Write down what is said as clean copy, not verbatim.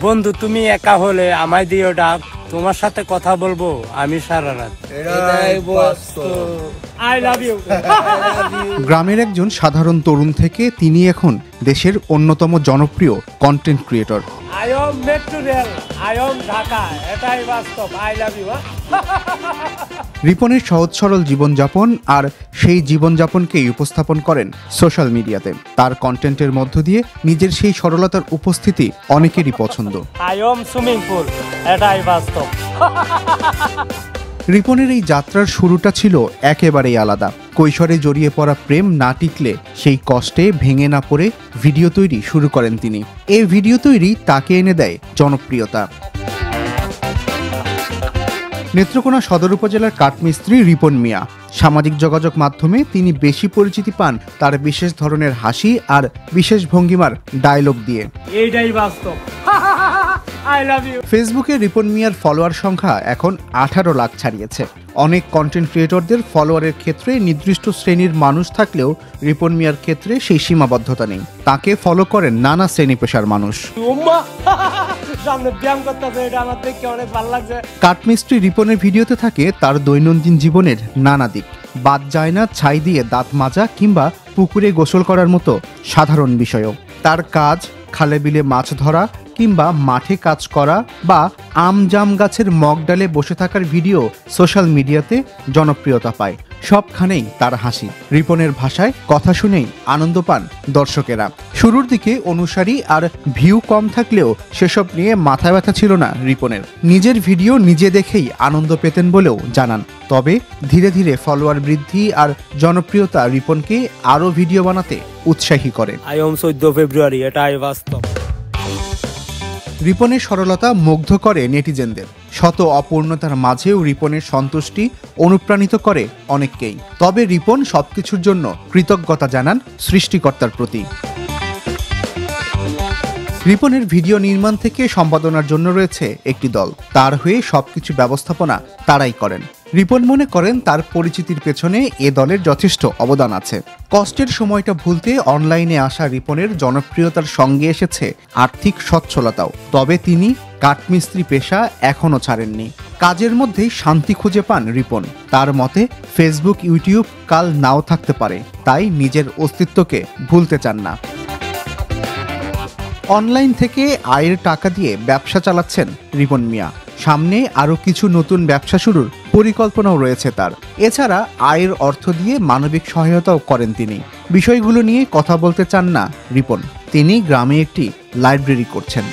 বন্ধু তুমি একা হলে আমায় দিও ডাক, তোমার সাথে কথা বলবো আমি সারা রাত। I love you. গ্রামের একজন সাধারণ তরুণ থেকে তিনি এখন দেশের অন্যতম জনপ্রিয় content creator. I am metro rail, I am Dhaka, এটাই বাস্তব। I love you. রিপনের সহজ সরল জীবনযাপন আর সেই জীবনযাপনকেই উপস্থাপন করেন সোশ্যাল মিডিয়াতে। তার কন্টেন্টের মধ্য দিয়ে নিজের সেই সরলতার উপস্থিতি অনেকেরই পছন্দ। আই এম সুইমিং পুল, এটাই বাস্তব। রিপনের এই যাত্রার শুরুটা ছিল একেবারেই আলাদা। কৈশোরে জড়িয়ে পড়া প্রেম না টিকলে সেই কষ্টে ভেঙে না পড়ে ভিডিও তৈরি শুরু করেন তিনি। এই ভিডিও তৈরি তাকে এনে দেয় জনপ্রিয়তা। নেত্রকোনা সদর উপজেলার কাঠমিস্ত্রি রিপন মিয়া। সামাজিক যোগাযোগ মাধ্যমে তিনি বেশি পরিচিতি পান তার বিশেষ ধরনের হাসি আর বিশেষ ভঙ্গিমার ডায়লগ দিয়ে। এইটাই বাস্তব। I love you. ফেসবুকে রিপন মিয়ার ফলোয়ার সংখ্যা এখন 18 লাখ ছাড়িয়েছে। অনেক কন্টেন্ট ক্রিয়েটরদের ফলোয়ারের ক্ষেত্রে নির্দিষ্ট শ্রেণীর মানুষ থাকলেও রিপন মিয়ার ক্ষেত্রে সেই সীমাবদ্ধতা নেই। তাকে ফলো করেন নানা শ্রেণী পেশার মানুষ। কাঠমিস্ত্রি রিপনের ভিডিওতে থাকে তার দৈনন্দিন জীবনের নানা দিক। বাদ যায় না ছাই দিয়ে দাঁত মাজা কিংবা পুকুরে গোসল করার মতো সাধারণ বিষয়ও। তার কাজ খালে বিলে মাছ ধরা কিংবা মাঠে কাজ করা বা আম জাম গাছের মগ ডালে বসে থাকার ভিডিও সোশ্যাল মিডিয়াতে জনপ্রিয়তা পায়। সবখানেই তার হাসি। রিপনের ভাষায় কথা শুনেই আনন্দ পান দর্শকেরা। শুরুর দিকে অনুসারী আর ভিউ কম থাকলেও সেসব নিয়ে মাথা ব্যথা ছিল না রিপনের। নিজের ভিডিও নিজে দেখেই আনন্দ পেতেন বলেও জানান। তবে ধীরে ধীরে ফলোয়ার বৃদ্ধি আর জনপ্রিয়তা রিপনকে আরও ভিডিও বানাতে উৎসাহী করে। আই এম 14 ফেব্রুয়ারি, এটাই বাস্তব। রিপনের সরলতা মুগ্ধ করে নেটিজেনদের। শত অপূর্ণতার মাঝেও রিপনের সন্তুষ্টি অনুপ্রাণিত করে অনেককেই। তবে রিপন সবকিছুর জন্য কৃতজ্ঞতা জানান সৃষ্টিকর্তার প্রতি। রিপনের ভিডিও নির্মাণ থেকে সম্পাদনার জন্য রয়েছে একটি দল। তার হয়ে সবকিছু ব্যবস্থাপনা তারাই করেন। রিপন মনে করেন তার পরিচিতির পেছনে এ দলের যথেষ্ট অবদান আছে। কষ্টের সময়টা ভুলতে অনলাইনে আসা রিপনের জনপ্রিয়তার সঙ্গে এসেছে আর্থিক সচ্ছলতাও। তবে তিনি কাঠমিস্ত্রি পেশা এখনও ছাড়েননি। কাজের মধ্যেই শান্তি খুঁজে পান রিপন। তার মতে ফেসবুক ইউটিউব কাল নাও থাকতে পারে, তাই নিজের অস্তিত্বকে ভুলতে চান না। অনলাইন থেকে আয়ের টাকা দিয়ে ব্যবসা চালাচ্ছেন রিপন মিয়া। সামনে আরও কিছু নতুন ব্যবসা শুরুর পরিকল্পনাও রয়েছে তার। এছাড়া আয়ের অর্থ দিয়ে মানবিক সহায়তাও করেন তিনি। বিষয়গুলো নিয়ে কথা বলতে চান না রিপন। তিনি গ্রামে একটি লাইব্রেরি করছেন।